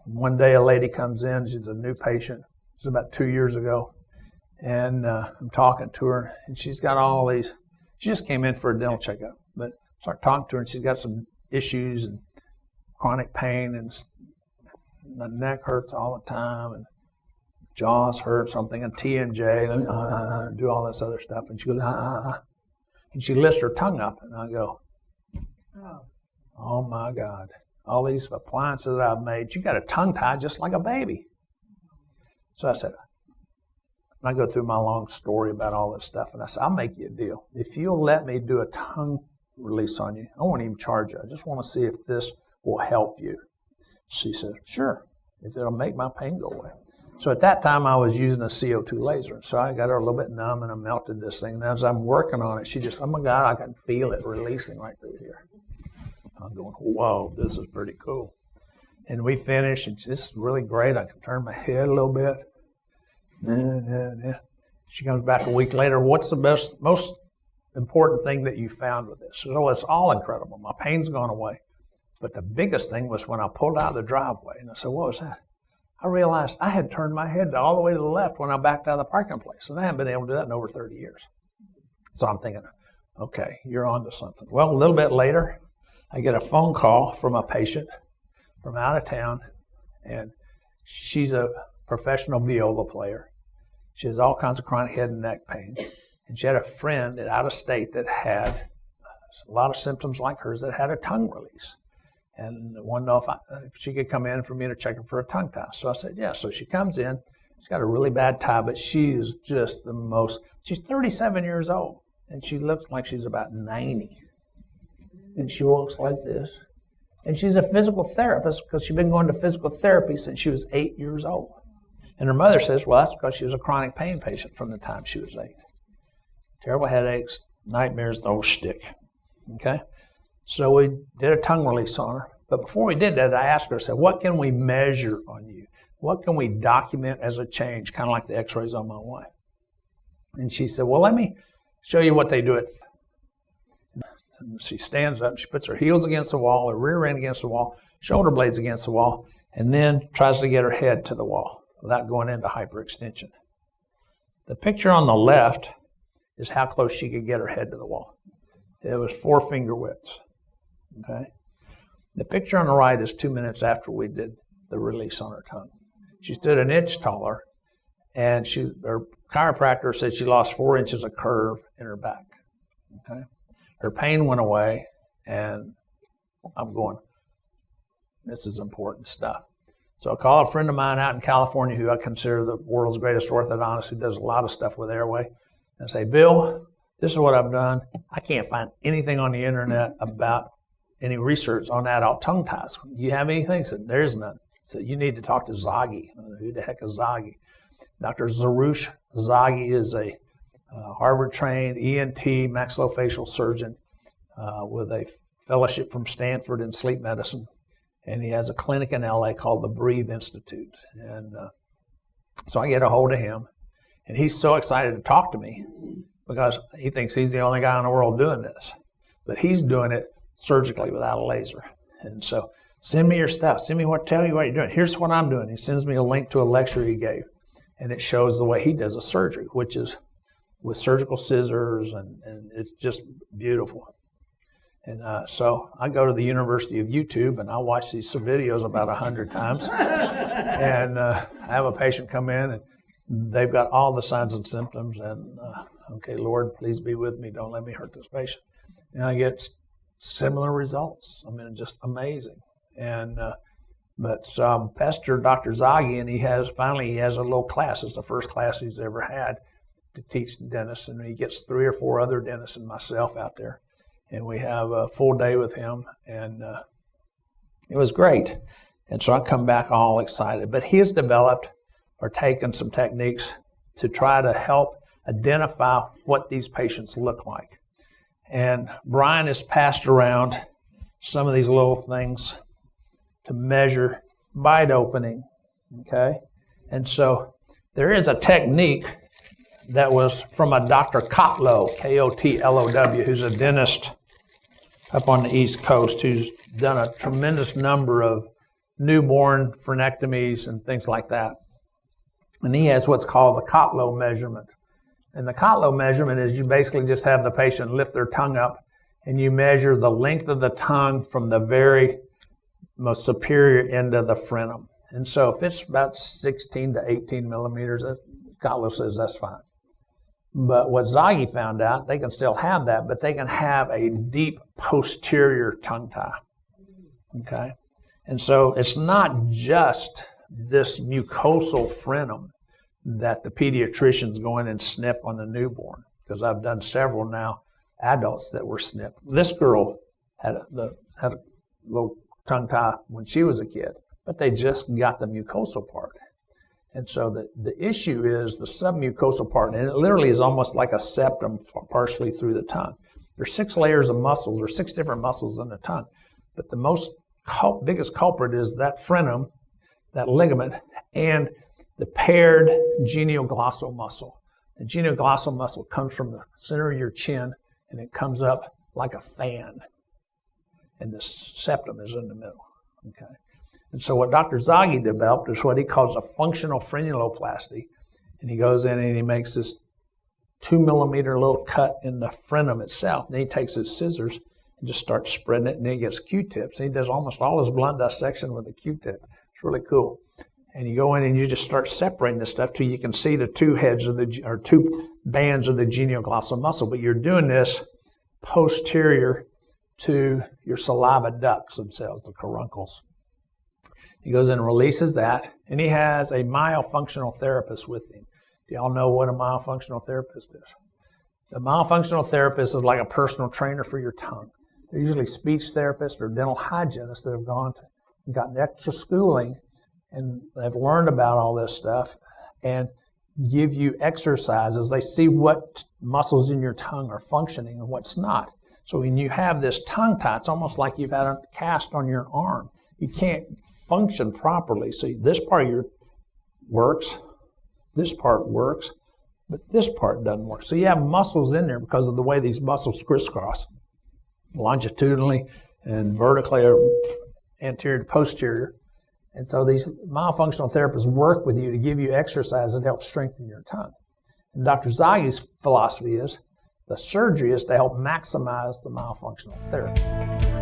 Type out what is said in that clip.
One day a lady comes in, she's a new patient. This is about 2 years ago. And I'm talking to her, and she's got all these, she just came in for a dental checkup, but I start talking to her, and she's got some issues and chronic pain, and my neck hurts all the time, and jaws hurt, something, and T&J, do all this other stuff. And she goes, and she lifts her tongue up, and I go, oh my God, all these appliances that I've made, you got a tongue tie just like a baby. So I said, I go through my long story about all this stuff, and I said, I'll make you a deal. If you'll let me do a tongue release on you, I won't even charge you. I just want to see if this will help you. She said, sure, if it'll make my pain go away. So at that time, I was using a CO2 laser. So I got her a little bit numb, and I melted this thing. And as I'm working on it, she just, oh my God, I can feel it releasing right through here. I'm going, whoa, this is pretty cool. And we finished, and this is really great. I can turn my head a little bit. She comes back a week later. What's the most important thing that you found with this? So it's all incredible. My pain's gone away. But the biggest thing was when I pulled out of the driveway, and I said, what was that? I realized I had turned my head all the way to the left when I backed out of the parking place, and I haven't been able to do that in over 30 years. So I'm thinking, okay, you're on to something. Well, a little bit later, I get a phone call from a patient from out of town, and she's a professional viola player. She has all kinds of chronic head and neck pain, and she had a friend out of state that had a lot of symptoms like hers that had a tongue release. And wanted to know if she could come in for me to check her for a tongue tie. So I said, yeah. So she comes in. She's got a really bad tie, but she is just the most, she's 37 years old, and she looks like she's about 90. And she walks like this. And she's a physical therapist because she's been going to physical therapy since she was 8 years old. And her mother says, well, that's because she was a chronic pain patient from the time she was 8. Terrible headaches, nightmares, the whole shtick. Okay? So we did a tongue release on her. But before we did that, I asked her, I said, what can we measure on you? What can we document as a change, kind of like the x-rays on my wife? And she said, well, let me show you what they do it. She stands up, she puts her heels against the wall, her rear end against the wall, shoulder blades against the wall, and then tries to get her head to the wall without going into hyperextension. The picture on the left is how close she could get her head to the wall. It was 4 finger widths. Okay. The picture on the right is 2 minutes after we did the release on her tongue. She stood an inch taller, and her chiropractor said she lost 4 inches of curve in her back. Okay. Her pain went away, and I'm going, this is important stuff. So I call a friend of mine out in California who I consider the world's greatest orthodontist, who does a lot of stuff with airway, and I say, Bill, this is what I've done. I can't find anything on the internet about any research on adult tongue ties. You have anything? I said, there's none. So you need to talk to Zaghi. Who the heck is Zaghi? Dr. Zarush Zaghi is a Harvard-trained ENT maxillofacial surgeon with a fellowship from Stanford in sleep medicine. And he has a clinic in LA called the Breathe Institute. And so I get a hold of him. And he's so excited to talk to me because he thinks he's the only guy in the world doing this. But he's doing it surgically without a laser. And so, send me your stuff. Send me tell you what you're doing. Here's what I'm doing. He sends me a link to a lecture he gave. And it shows the way he does a surgery, which is with surgical scissors, and it's just beautiful. And so I go to the University of YouTube, and I watch these videos about 100 times. And I have a patient come in, and they've got all the signs and symptoms. And, okay, Lord, please be with me. Don't let me hurt this patient. And I get similar results. I mean, just amazing. And but Pastor Dr. Zaghi, and he has a little class. It's the first class he's ever had to teach dentists, and he gets 3 or 4 other dentists and myself out there, and we have a full day with him, and it was great. And so I come back all excited. But he has developed or taken some techniques to try to help identify what these patients look like. And Brian has passed around some of these little things to measure bite opening, okay? And so there is a technique that was from a Dr. Kotlow, K-O-T-L-O-W, who's a dentist up on the East Coast, who's done a tremendous number of newborn frenectomies and things like that. And he has what's called the Kotlow measurement. And the Kotlow measurement is you basically just have the patient lift their tongue up and you measure the length of the tongue from the very most superior end of the frenum. And so if it's about 16 to 18 millimeters, Kotlow says that's fine. But what Zaghi found out, they can still have that, but they can have a deep posterior tongue tie. Okay? And so it's not just this mucosal frenum that the pediatricians go in and snip on the newborn, because I've done several now, adults that were snipped. This girl had a little tongue tie when she was a kid, but they just got the mucosal part. And so the issue is the submucosal part, and it literally is almost like a septum partially through the tongue. There's 6 layers of muscles, or 6 different muscles in the tongue, but the biggest culprit is that frenum, that ligament, and the paired genioglottal muscle. The genioglottal muscle comes from the center of your chin, and it comes up like a fan, and the septum is in the middle. Okay. And so what Dr. Zaghi developed is what he calls a functional frenuloplasty. And he goes in and he makes this 2 millimeter little cut in the frenum itself. Then he takes his scissors and just starts spreading it, and then he gets Q-tips. And he does almost all his blunt dissection with a Q-tip. It's really cool. And you go in and you just start separating this stuff till you can see the 2 bands of the genioglottal muscle. But you're doing this posterior to your saliva ducts themselves, the caruncles. He goes in and releases that, and he has a myofunctional therapist with him. Do y'all know what a myofunctional therapist is? The myofunctional therapist is like a personal trainer for your tongue. They're usually speech therapists or dental hygienists that have gone to and gotten extra schooling, and they've learned about all this stuff and give you exercises. They see what muscles in your tongue are functioning and what's not. So when you have this tongue tie, it's almost like you've had a cast on your arm. You can't function properly. So this part of your works, this part works, but this part doesn't work. So you have muscles in there because of the way these muscles crisscross, longitudinally and vertically, or anterior to posterior. And so these myofunctional therapists work with you to give you exercises that help strengthen your tongue. And Dr. Zaghi's philosophy is the surgery is to help maximize the myofunctional therapy.